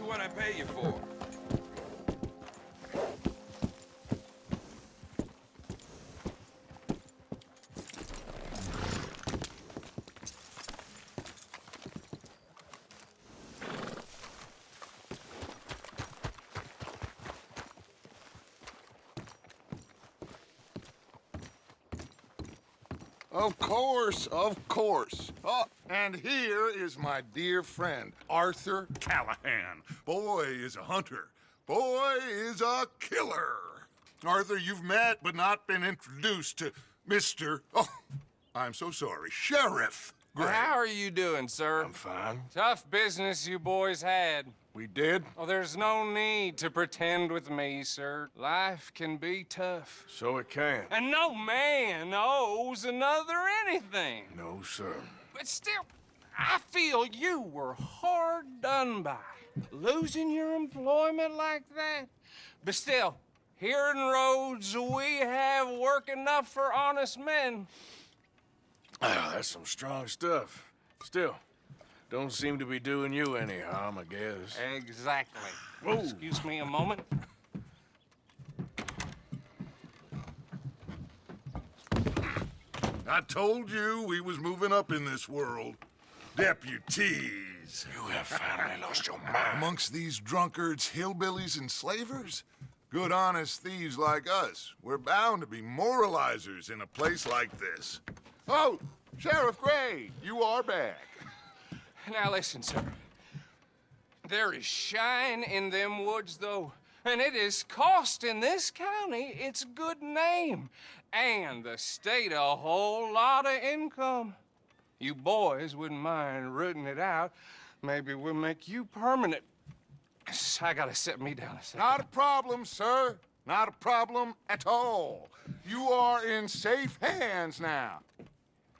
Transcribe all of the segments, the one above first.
to what I pay you for. Of course, of course. Oh, and here is my dear friend, Arthur Callahan. Boy is a hunter. Boy is a killer. Arthur, you've met but not been introduced to Mr. Oh, I'm so sorry, Sheriff Gray. How are you doing, sir? I'm fine. Tough business you boys had. We did? Oh, there's no need to pretend with me, sir. Life can be tough. So it can. And no man owes another anything. No, sir. But still, I feel you were hard done by. Losing your employment like that. But still, here in Rhodes, we have work enough for honest men. Ah, that's some strong stuff. Still, don't seem to be doing you any harm, I guess. Exactly. Whoa. Excuse me a moment. I told you we was moving up in this world. Deputies. You have finally lost your mind. Amongst these drunkards, hillbillies, and slavers? Good honest thieves like us. We're bound to be moralizers in a place like this. Oh, Sheriff Gray, you are back. Now listen, sir. There is shine in them woods, though. And it is costing this county its good name. And the state a whole lot of income. You boys wouldn't mind rooting it out. Maybe we'll make you permanent. I gotta set me down a second. Not a problem, sir. Not a problem at all. You are in safe hands now.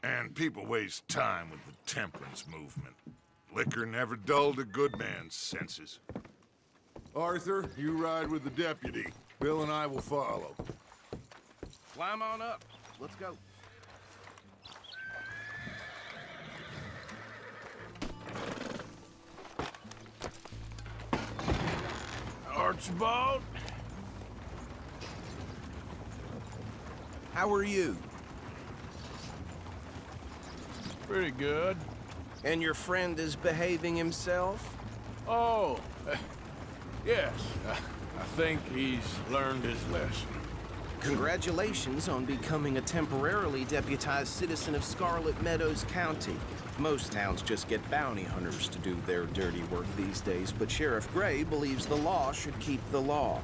And people waste time with the temperance movement. Liquor never dulled a good man's senses. Arthur, you ride with the deputy. Bill and I will follow. Climb on up. Let's go. Archibald? How are you? Pretty good. And your friend is behaving himself? Oh, yes. I think he's learned his lesson. Congratulations on becoming a temporarily deputized citizen of Scarlet Meadows County. Most towns just get bounty hunters to do their dirty work these days, but Sheriff Gray believes the law should keep the law.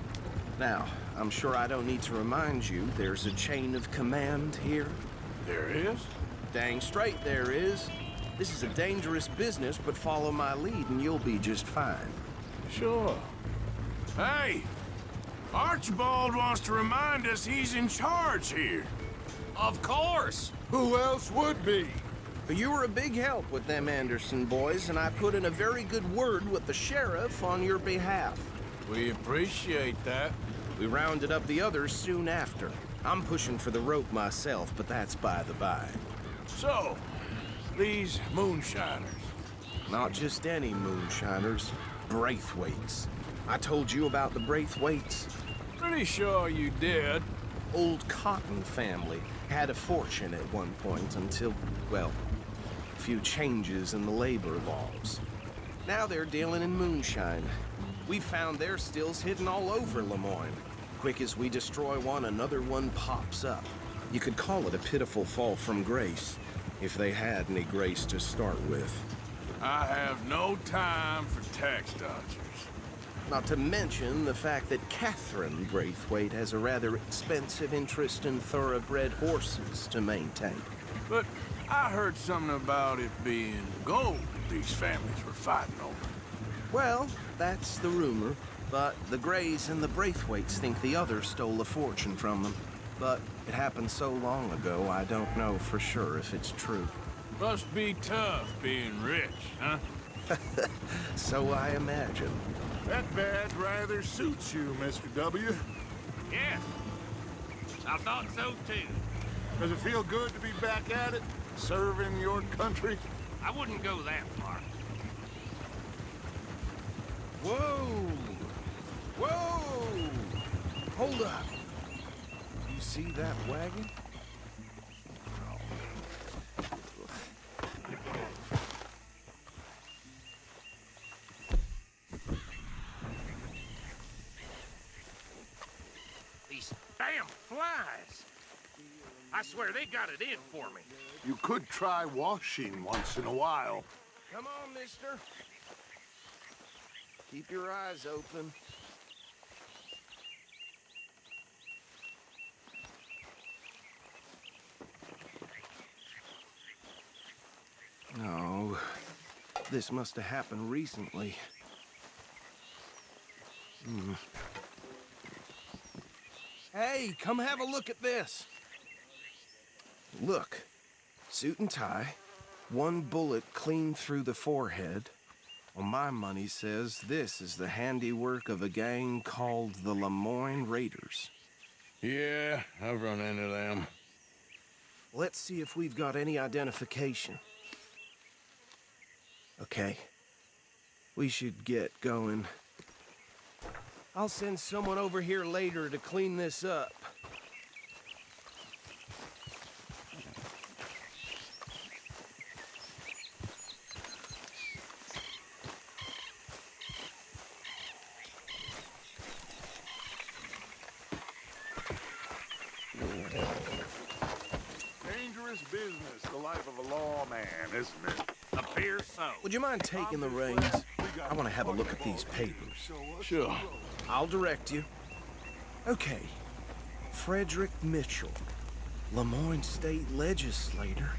Now, I'm sure I don't need to remind you there's a chain of command here. There is? Dang straight there is. This is a dangerous business, but follow my lead and you'll be just fine. Sure. Hey! Archibald wants to remind us he's in charge here. Of course! Who else would be? You were a big help with them Anderson boys, and I put in a very good word with the sheriff on your behalf. We appreciate that. We rounded up the others soon after. I'm pushing for the rope myself, but that's by the by. So, these moonshiners. Not just any moonshiners, Braithwaites. I told you about the Braithwaites. Pretty sure you did. Old Cotton family had a fortune at one point until, well, a few changes in the labor laws. Now they're dealing in moonshine. We found their stills hidden all over Lemoyne. Quick as we destroy one, another one pops up. You could call it a pitiful fall from grace, if they had any grace to start with. I have no time for tax dodgers. Not to mention the fact that Catherine Braithwaite has a rather expensive interest in thoroughbred horses to maintain. But I heard something about it being gold these families were fighting over. Well, that's the rumor. But the Grays and the Braithwaites think the other stole a fortune from them. But it happened so long ago, I don't know for sure if it's true. Must be tough being rich, huh? So I imagine. That badge rather suits you, Mr. W. Yes, I thought so too. Does it feel good to be back at it, serving your country? I wouldn't go that far. Whoa! Whoa! Hold up. You see that wagon? These damn flies. I swear they got it in for me. You could try washing once in a while. Come on, mister. Keep your eyes open. Oh, this must have happened recently. Hey, come have a look at this. Look, suit and tie, one bullet clean through the forehead. Well, my money says this is the handiwork of a gang called the Lemoyne Raiders. Yeah, I've run into them. Let's see if we've got any identification. Okay. We should get going. I'll send someone over here later to clean this up. Dangerous business, the life of a lawman, isn't it? Appears so. Would you mind taking the reins? I want to have a look at these papers. Sure. I'll direct you. Okay. Frederick Mitchell, Lemoyne State Legislator.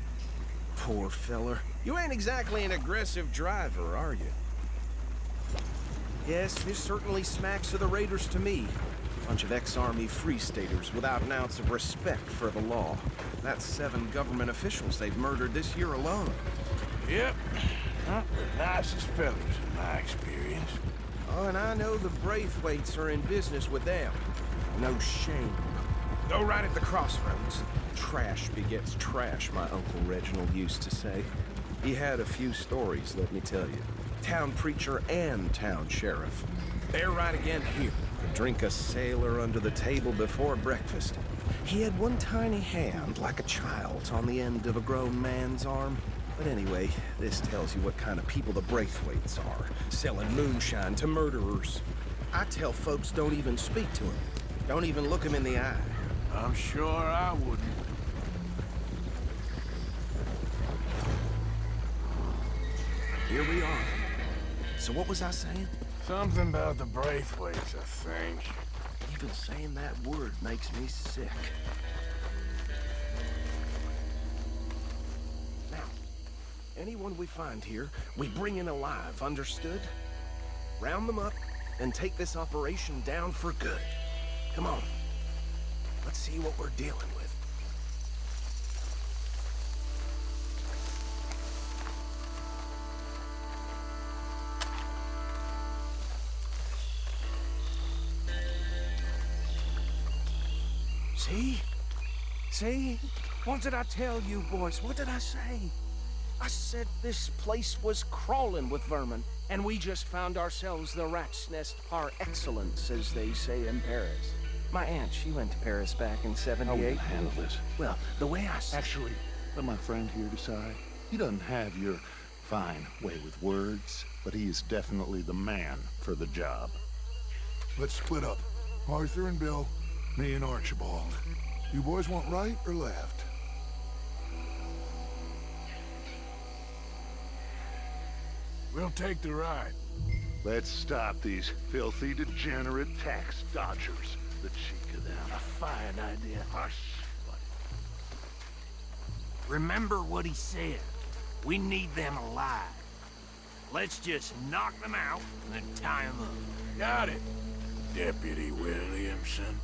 Poor feller. You ain't exactly an aggressive driver, are you? Yes, this certainly smacks of the Raiders to me. Bunch of ex-Army Free Staters without an ounce of respect for the law. That's 7 government officials they've murdered this year alone. Yep. Not the nicest fellas in my experience. Oh, and I know the Braithwaites are in business with them. No shame. Go right at the crossroads. Trash begets trash, my Uncle Reginald used to say. He had a few stories, let me tell you. Town preacher and town sheriff. They're right again here. Drink a sailor under the table before breakfast. He had one tiny hand, like a child's, on the end of a grown man's arm. But anyway, this tells you what kind of people the Braithwaites are, selling moonshine to murderers. I tell folks don't even speak to him. Don't even look him in the eye. I'm sure I wouldn't. Here we are. So what was I saying? Something about the Braithwaites, I think. Even saying that word makes me sick. Now, anyone we find here, we bring in alive, understood? Round them up and take this operation down for good. Come on. Let's see what we're dealing with. See? See? What did I tell you, boys? What did I say? I said this place was crawling with vermin, and we just found ourselves the rat's nest par excellence, as they say in Paris. My aunt, she went to Paris back in '78. How will you handle this? Well, the way I said... Actually, let my friend here decide. He doesn't have your fine way with words, but he is definitely the man for the job. Let's split up. Arthur and Bill, me and Archibald. You boys want right or left? We'll take the ride. Let's stop these filthy, degenerate tax dodgers. The cheek of them. A fine idea. Hush, buddy. Remember what he said. We need them alive. Let's just knock them out and then tie them up. Got it, Deputy Williamson.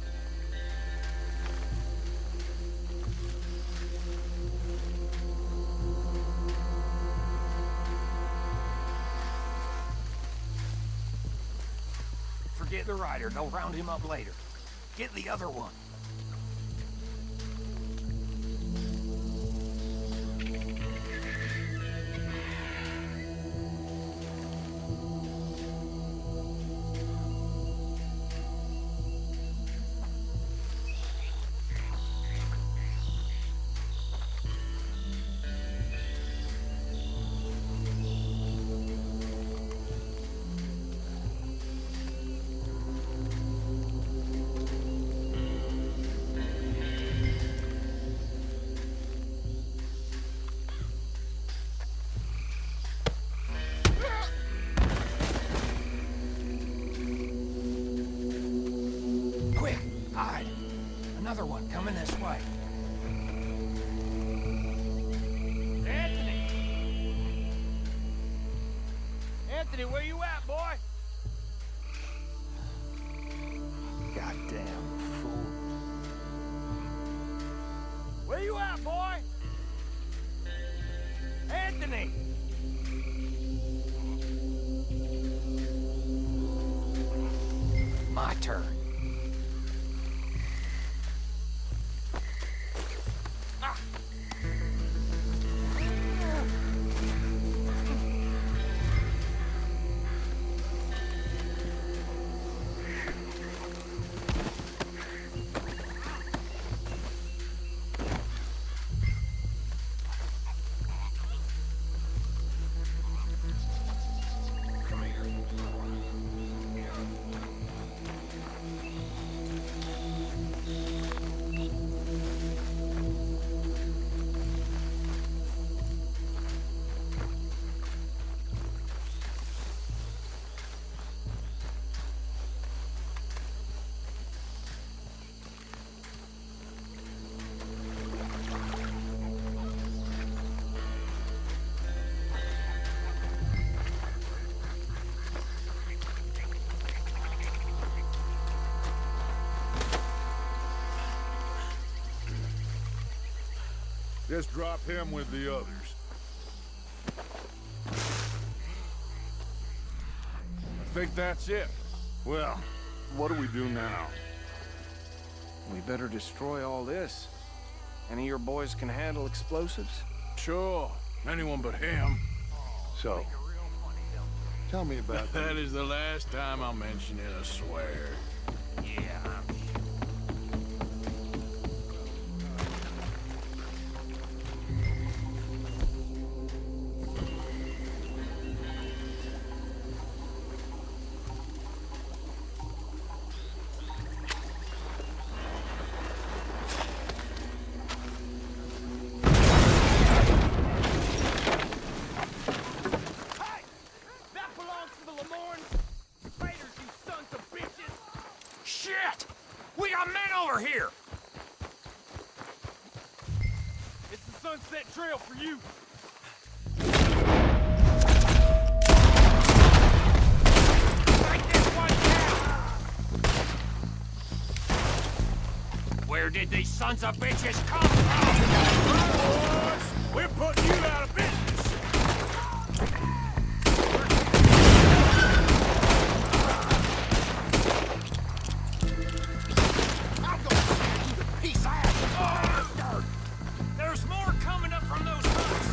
Forget the rider. They'll round him up later. Get the other one. Hide. Another one coming this way. Anthony! Anthony, where you at, boy? Goddamn fool. Where you at, boy? Anthony! My turn. Ah. Just drop him with the others. I think that's it. Well, what do we do now? We better destroy all this. Any of your boys can handle explosives? Sure. Anyone but him. So, tell me about that. That is the last time I'll mention it, I swear. Yeah, I'm sure. Shit! We got men over here! It's the Sunset Trail for you. Take this one down! Where did these sons of bitches come from? Boys, we're putting you out of business. There's more coming up from those huts.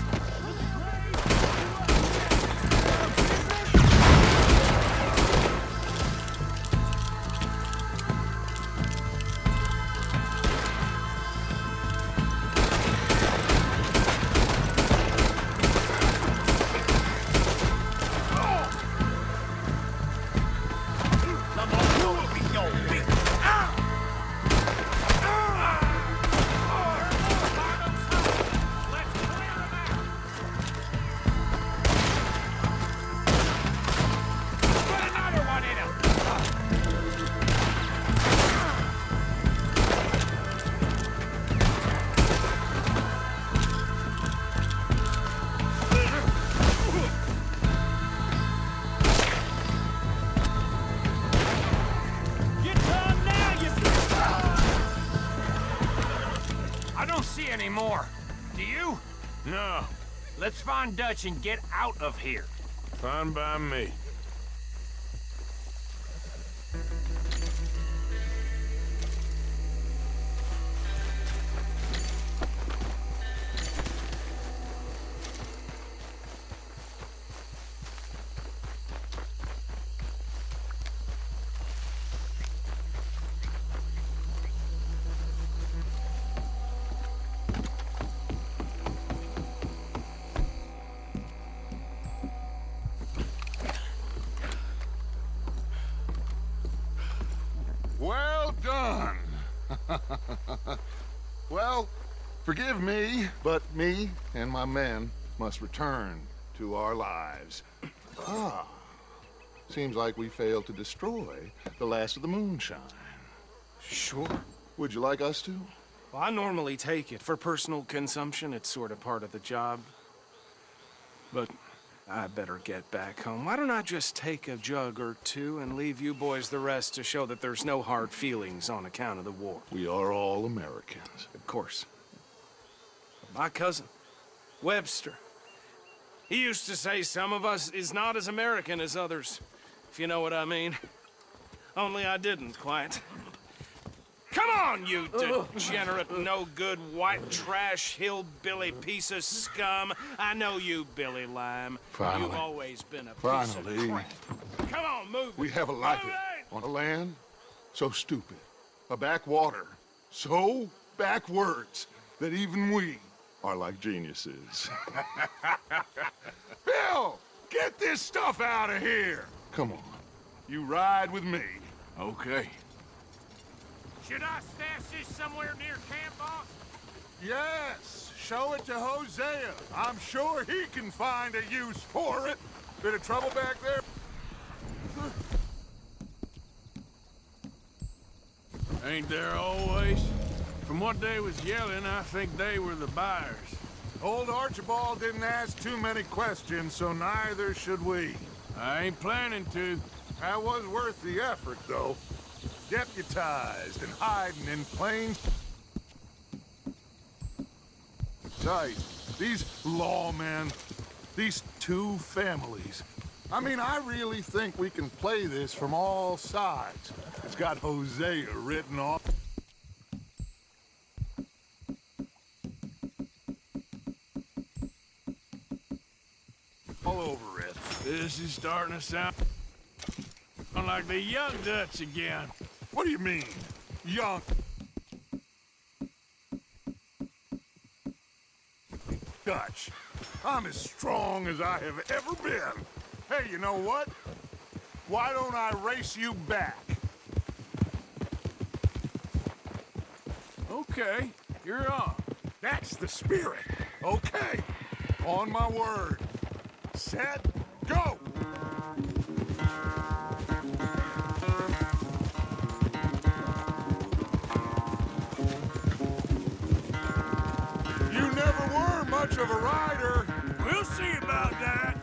Anymore. Do you? No. Let's find Dutch and get out of here. Fine by me. Well done. Well, forgive me, but me and my men must return to our lives. Ah, seems like we failed to destroy the last of the moonshine. Sure. Sure. Would you like us to? Well, I normally take it. For personal consumption, it's sort of part of the job. But I better get back home. Why don't I just take a jug or two and leave you boys the rest to show that there's no hard feelings on account of the war? We are all Americans. Of course. My cousin, Webster, he used to say some of us is not as American as others, if you know what I mean. Only I didn't quite. Come on, you degenerate, no-good, white trash, hillbilly piece of scum. I know you, Billy Lime. Finally. You've always been a piece Finally. of crap. Come on, move We it. have a life Move it! on a land so stupid, a backwater so backwards that even we are like geniuses. Bill, get this stuff out of here. Come on, you ride with me. Okay. Should I stash this somewhere near camp, boss? Yes, show it to Hosea. I'm sure he can find a use for it. Bit of trouble back there? Ain't there always? From what they was yelling, I think they were the buyers. Old Archibald didn't ask too many questions, so neither should we. I ain't planning to. That was worth the effort, though. Deputized and hiding in plain sight. These lawmen, these two families. I mean, I really think we can play this from all sides. It's got Hosea written off. All over it. This is starting to sound like the young Dutch again. What do you mean, young? Dutch, I'm as strong as I have ever been. Hey, you know what? Why don't I race you back? Okay, you're on. That's the spirit. Okay, on my word. Set, go! You never were much of a rider. We'll see about that.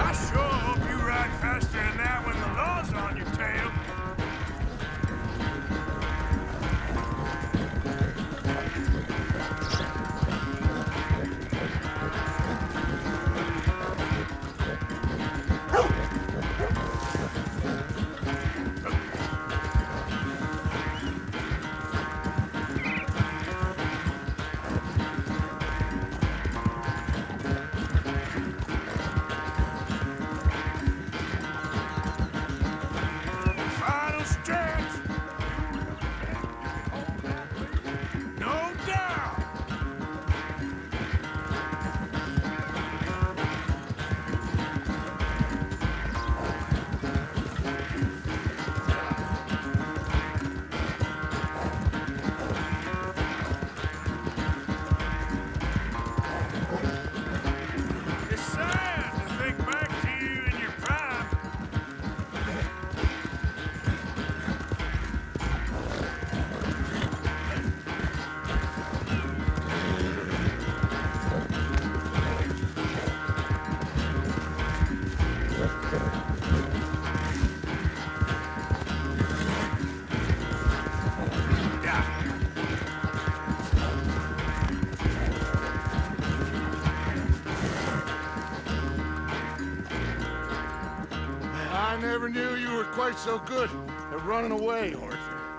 I sure hope you ride faster than that when the law's on your tail. Final stretch. No doubt. It's sad to think back to you in your prime. I never knew you were quite so good at running away, Arthur.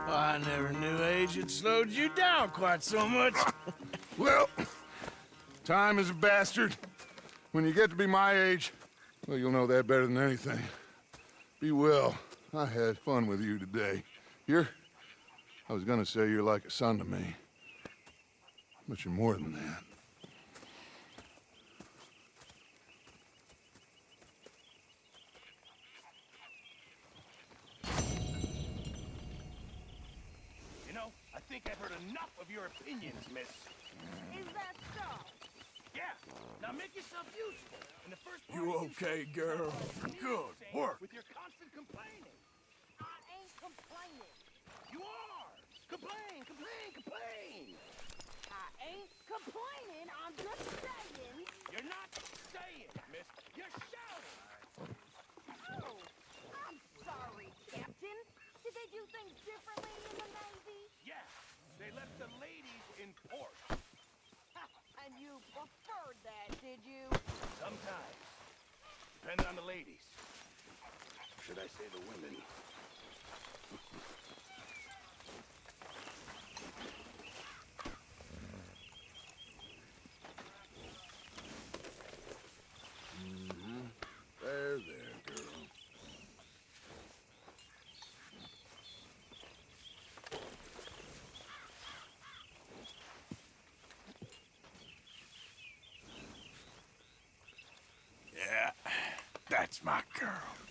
I never knew age had slowed you down quite so much. Well, time is a bastard. When you get to be my age, well, you'll know that better than anything. Be well. I had fun with you today. I was gonna say you're like a son to me. But you're more than that. think I've heard enough of your opinions, miss. Is that so? Yeah. Now make yourself useful. In the first part, You okay, girl? Good work. With your constant complaining. I ain't complaining. You are. Complain, complain, complain. I ain't complaining. I'm just saying. You're not saying, miss. You're shouting. Oh, I'm sorry, Captain. Did they do things differently in the Navy? Yeah. They left the ladies in port. And you preferred that, did you? Sometimes. Depends on the ladies. Should I say the women? There, girl. Yeah, that's my girl.